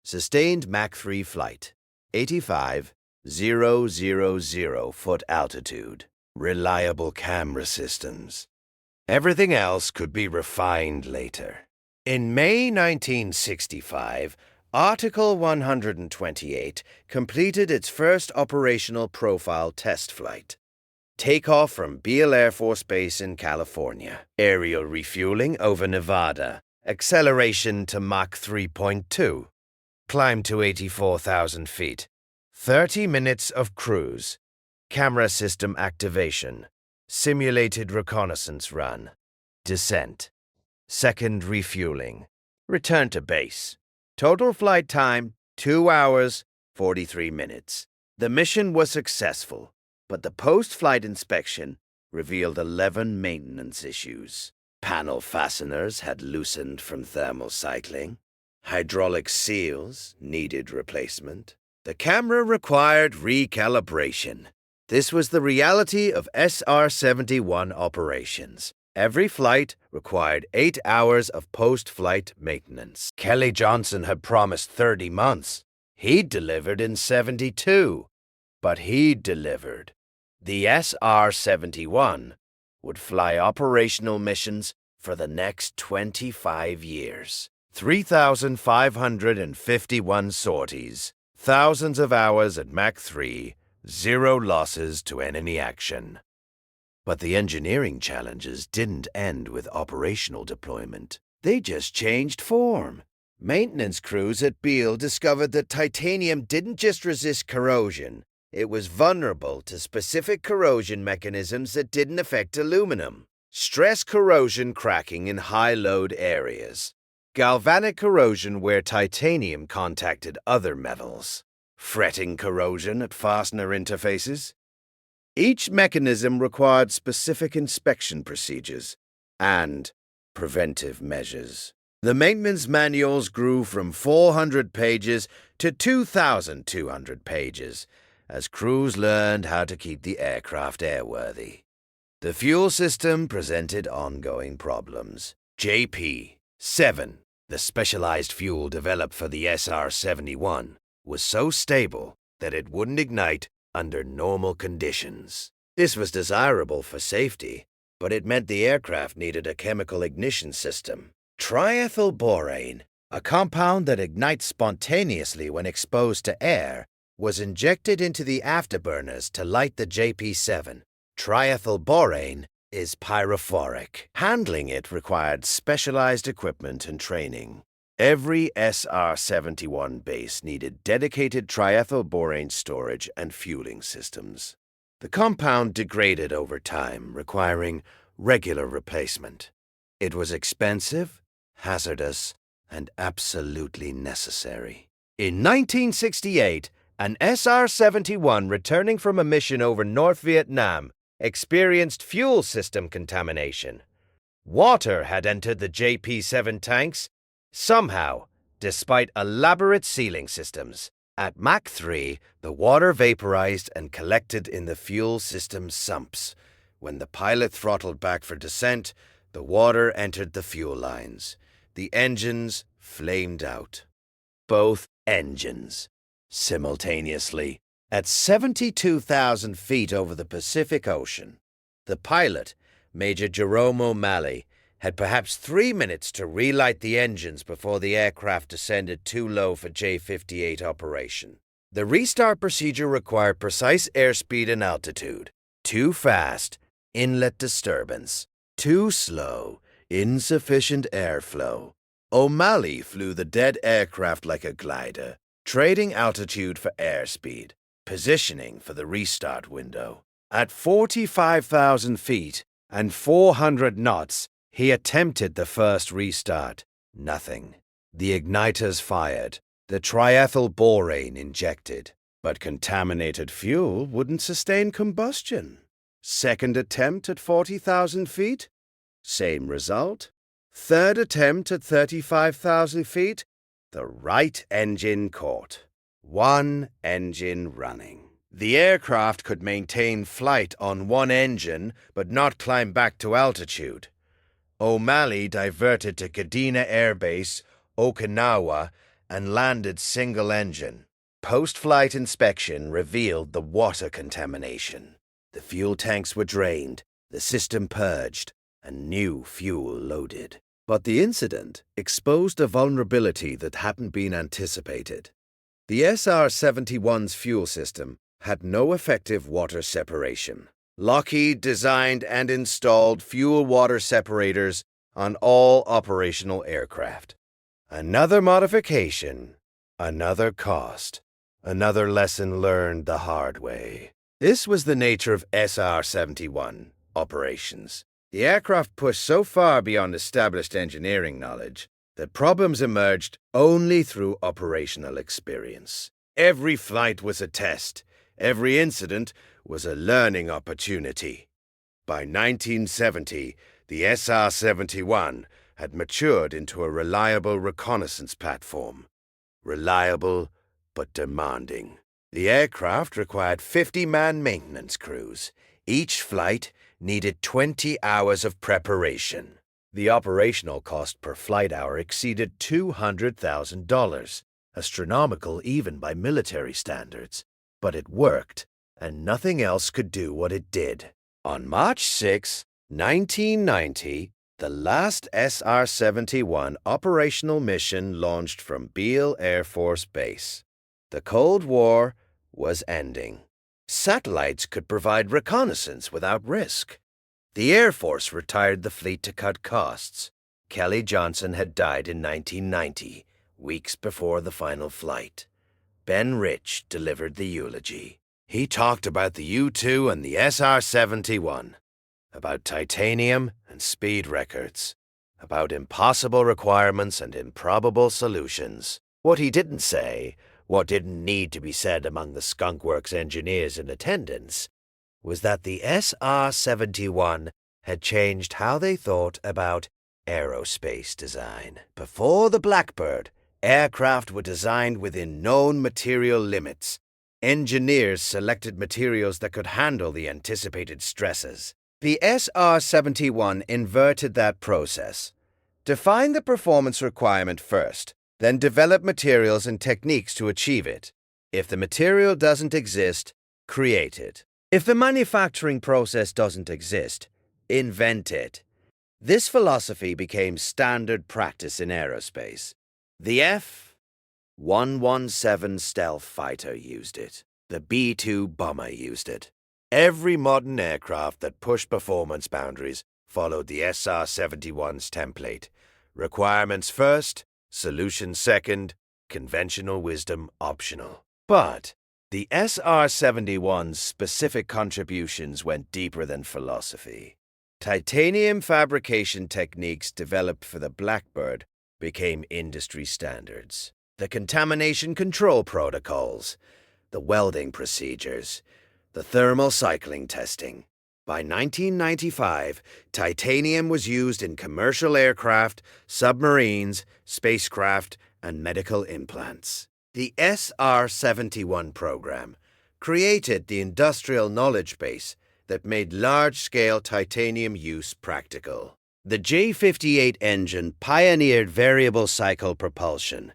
S1: sustained Mach 3 flight, 85,000 foot altitude, reliable camera systems. Everything else could be refined later. In May 1965, Article 128 completed its first operational profile test flight. Takeoff from Beale Air Force Base in California. Aerial refueling over Nevada. Acceleration to Mach 3.2. Climb to 84,000 feet. 30 minutes of cruise. Camera system activation. Simulated reconnaissance run. Descent. Second refueling. Return to base. Total flight time, 2 hours, 43 minutes. The mission was successful, but the post-flight inspection revealed 11 maintenance issues. Panel fasteners had loosened from thermal cycling. Hydraulic seals needed replacement. The camera required recalibration. This was the reality of SR-71 operations. Every flight required 8 hours of post-flight maintenance. Kelly Johnson had promised 30 months. He'd delivered in 72. But he'd delivered. The SR-71 would fly operational missions for the next 25 years. 3,551 sorties, thousands of hours at Mach 3, 0 losses to enemy action. But the engineering challenges didn't end with operational deployment. They just changed form. Maintenance crews at Beale discovered that titanium didn't just resist corrosion. It was vulnerable to specific corrosion mechanisms that didn't affect aluminum. Stress corrosion cracking in high-load areas. Galvanic corrosion where titanium contacted other metals. Fretting corrosion at fastener interfaces. Each mechanism required specific inspection procedures and preventive measures. The maintenance manuals grew from 400 pages to 2,200 pages as crews learned how to keep the aircraft airworthy. The fuel system presented ongoing problems. JP-7, the specialized fuel developed for the SR-71, was so stable that it wouldn't ignite under normal conditions. This was desirable for safety, but it meant the aircraft needed a chemical ignition system. Triethylborane, a compound that ignites spontaneously when exposed to air, was injected into the afterburners to light the JP-7. Triethylborane is pyrophoric. Handling it required specialized equipment and training. Every SR-71 base needed dedicated triethylborane storage and fueling systems. The compound degraded over time, requiring regular replacement. It was expensive, hazardous, and absolutely necessary. In 1968, an SR-71 returning from a mission over North Vietnam experienced fuel system contamination. Water had entered the JP-7 tanks. Somehow, despite elaborate sealing systems, at Mach 3, the water vaporized and collected in the fuel system sumps. When the pilot throttled back for descent, the water entered the fuel lines. The engines flamed out. Both engines, simultaneously, at 72,000 feet over the Pacific Ocean. The pilot, Major Jerome O'Malley, had perhaps 3 minutes to relight the engines before the aircraft descended too low for J-58 operation. The restart procedure required precise airspeed and altitude. Too fast, inlet disturbance. Too slow, insufficient airflow. O'Malley flew the dead aircraft like a glider, trading altitude for airspeed, positioning for the restart window. At 45,000 feet and 400 knots, he attempted the first restart. Nothing. The igniters fired, the triethylborane injected, but contaminated fuel wouldn't sustain combustion. Second attempt at 40,000 feet? Same result. Third attempt at 35,000 feet? The right engine caught. One engine running. The aircraft could maintain flight on one engine, but not climb back to altitude. O'Malley diverted to Kadena Air Base, Okinawa, and landed single engine. Post-flight inspection revealed the water contamination. The fuel tanks were drained, the system purged, and new fuel loaded. But the incident exposed a vulnerability that hadn't been anticipated. The SR-71's fuel system had no effective water separation. Lockheed designed and installed fuel-water separators on all operational aircraft. Another modification, another cost, another lesson learned the hard way. This was the nature of SR-71 operations. The aircraft pushed so far beyond established engineering knowledge that problems emerged only through operational experience. Every flight was a test. Every incident was a learning opportunity. By 1970, the SR-71 had matured into a reliable reconnaissance platform. Reliable, but demanding. The aircraft required 50-man maintenance crews. Each flight needed 20 hours of preparation. The operational cost per flight hour exceeded $200,000, astronomical even by military standards. But it worked, and nothing else could do what it did. On March 6, 1990, the last SR-71 operational mission launched from Beale Air Force Base. The Cold War was ending. Satellites could provide reconnaissance without risk. The Air Force retired the fleet to cut costs. Kelly Johnson had died in 1990, weeks before the final flight. Ben Rich delivered the eulogy. He talked about the U-2 and the SR-71, about titanium and speed records, about impossible requirements and improbable solutions. What he didn't say, what didn't need to be said among the Skunk Works engineers in attendance, was that the SR-71 had changed how they thought about aerospace design. Before the Blackbird, aircraft were designed within known material limits. Engineers selected materials that could handle the anticipated stresses. The SR-71 inverted that process. Define the performance requirement first, then develop materials and techniques to achieve it. If the material doesn't exist, create it. If the manufacturing process doesn't exist, invent it. This philosophy became standard practice in aerospace. The F-117 stealth fighter used it. The B-2 bomber used it. Every modern aircraft that pushed performance boundaries followed the SR-71's template. Requirements first, solutions second, conventional wisdom optional. But the SR-71's specific contributions went deeper than philosophy. Titanium fabrication techniques developed for the Blackbird became industry standards. The contamination control protocols, the welding procedures, the thermal cycling testing. By 1995, titanium was used in commercial aircraft, submarines, spacecraft, and medical implants. The SR-71 program created the industrial knowledge base that made large-scale titanium use practical. The J-58 engine pioneered variable cycle propulsion,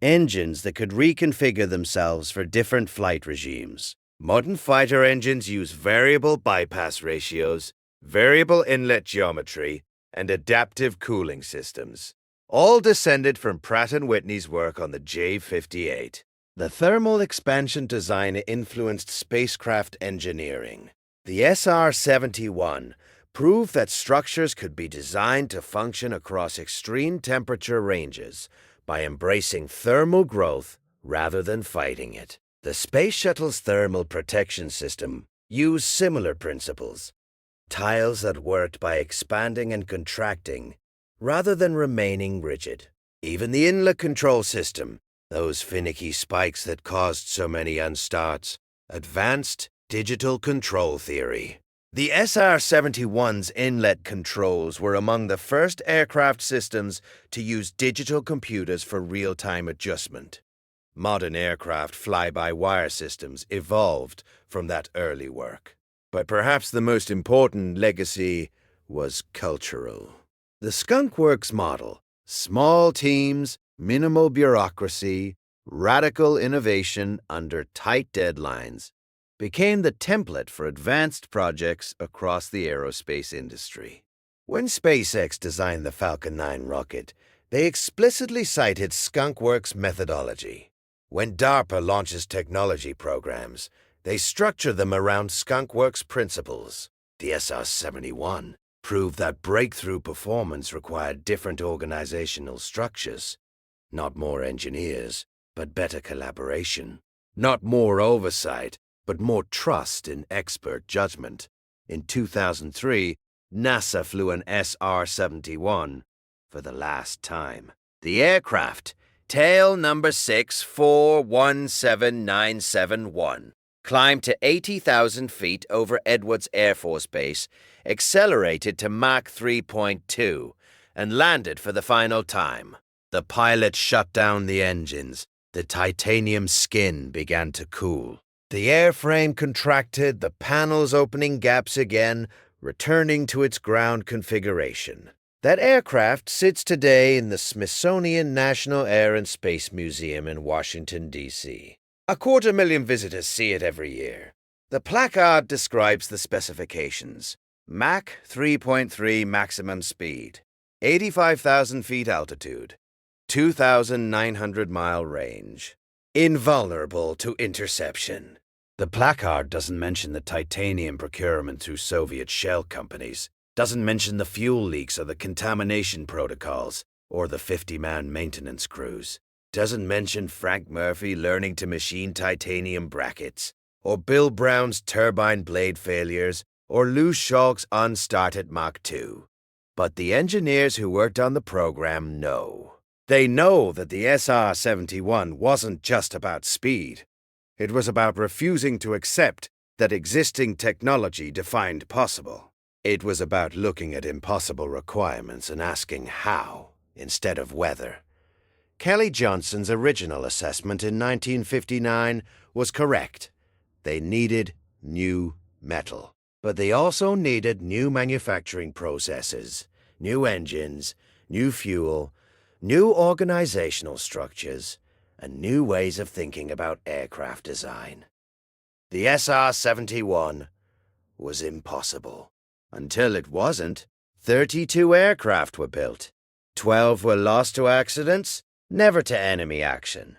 S1: engines that could reconfigure themselves for different flight regimes. Modern fighter engines use variable bypass ratios, variable inlet geometry, and adaptive cooling systems. All descended from Pratt & Whitney's work on the J-58. The thermal expansion design influenced spacecraft engineering. The SR-71 proved that structures could be designed to function across extreme temperature ranges by embracing thermal growth rather than fighting it. The Space Shuttle's thermal protection system used similar principles, tiles that worked by expanding and contracting rather than remaining rigid. Even the inlet control system, those finicky spikes that caused so many unstarts, advanced digital control theory. The SR-71's inlet controls were among the first aircraft systems to use digital computers for real-time adjustment. Modern aircraft fly-by-wire systems evolved from that early work. But perhaps the most important legacy was cultural. The Skunk Works model, small teams, minimal bureaucracy, radical innovation under tight deadlines, became the template for advanced projects across the aerospace industry. When SpaceX designed the Falcon 9 rocket, they explicitly cited Skunk Works methodology. When DARPA launches technology programs, they structure them around Skunk Works principles. The SR-71 proved that breakthrough performance required different organizational structures. Not more engineers, but better collaboration. Not more oversight, but more trust in expert judgment. In 2003, NASA flew an SR-71 for the last time. The aircraft, tail number 6417971, climbed to 80,000 feet over Edwards Air Force Base, accelerated to Mach 3.2, and landed for the final time. The pilot shut down the engines. The titanium skin began to cool. The airframe contracted, the panels opening gaps again, returning to its ground configuration. That aircraft sits today in the Smithsonian National Air and Space Museum in Washington, D.C. 250,000 visitors see it every year. The placard describes the specifications. Mach 3.3 maximum speed, 85,000 feet altitude, 2,900-mile range, invulnerable to interception. The placard doesn't mention the titanium procurement through Soviet shell companies, doesn't mention the fuel leaks or the contamination protocols, or the 50-man maintenance crews, doesn't mention Frank Murphy learning to machine titanium brackets, or Bill Brown's turbine blade failures, or Lou Schalk's unstarted Mach 2. But the engineers who worked on the program know. They know that the SR-71 wasn't just about speed. It was about refusing to accept that existing technology defined possible. It was about looking at impossible requirements and asking how, instead of whether. Kelly Johnson's original assessment in 1959 was correct. They needed new metal. But they also needed new manufacturing processes, new engines, new fuel, new organizational structures, and new ways of thinking about aircraft design. The SR-71 was impossible. Until it wasn't. 32 aircraft were built. 12 were lost to accidents, never to enemy action.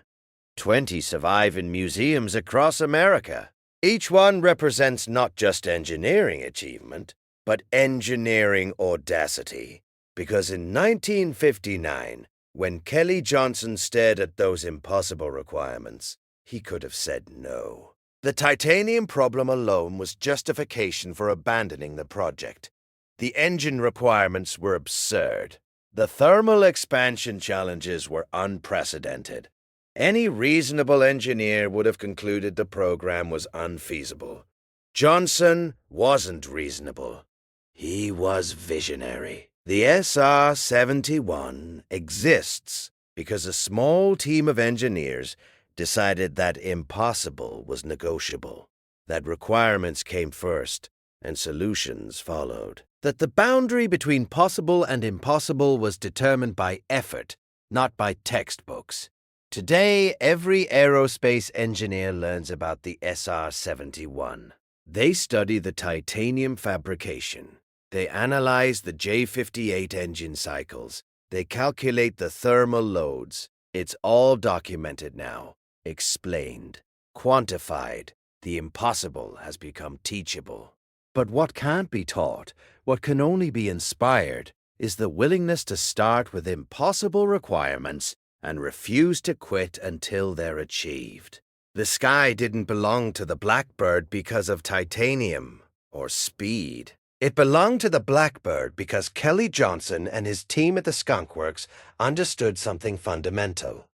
S1: 20 survive in museums across America. Each one represents not just engineering achievement, but engineering audacity. Because in 1959, when Kelly Johnson stared at those impossible requirements, he could have said no. The titanium problem alone was justification for abandoning the project. The engine requirements were absurd. The thermal expansion challenges were unprecedented. Any reasonable engineer would have concluded the program was unfeasible. Johnson wasn't reasonable. He was visionary. The SR-71 exists because a small team of engineers decided that impossible was negotiable, that requirements came first and solutions followed, that the boundary between possible and impossible was determined by effort, not by textbooks. Today, every aerospace engineer learns about the SR-71. They study the titanium fabrication. They analyze the J-58 engine cycles. They calculate the thermal loads. It's all documented now, explained, quantified. The impossible has become teachable. But what can't be taught, what can only be inspired, is the willingness to start with impossible requirements and refuse to quit until they're achieved. The sky didn't belong to the Blackbird because of titanium or speed. It belonged to the Blackbird because Kelly Johnson and his team at the Skunk Works understood something fundamental.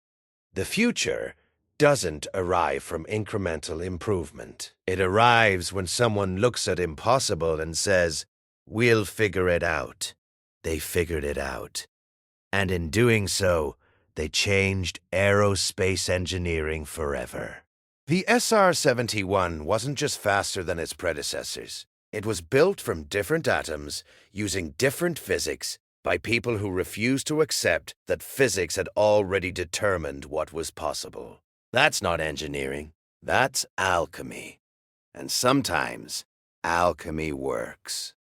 S1: The future doesn't arrive from incremental improvement. It arrives when someone looks at impossible and says, "We'll figure it out." They figured it out. And in doing so, they changed aerospace engineering forever. The SR-71 wasn't just faster than its predecessors. It was built from different atoms, using different physics, by people who refused to accept that physics had already determined what was possible. That's not engineering. That's alchemy. And sometimes, alchemy works.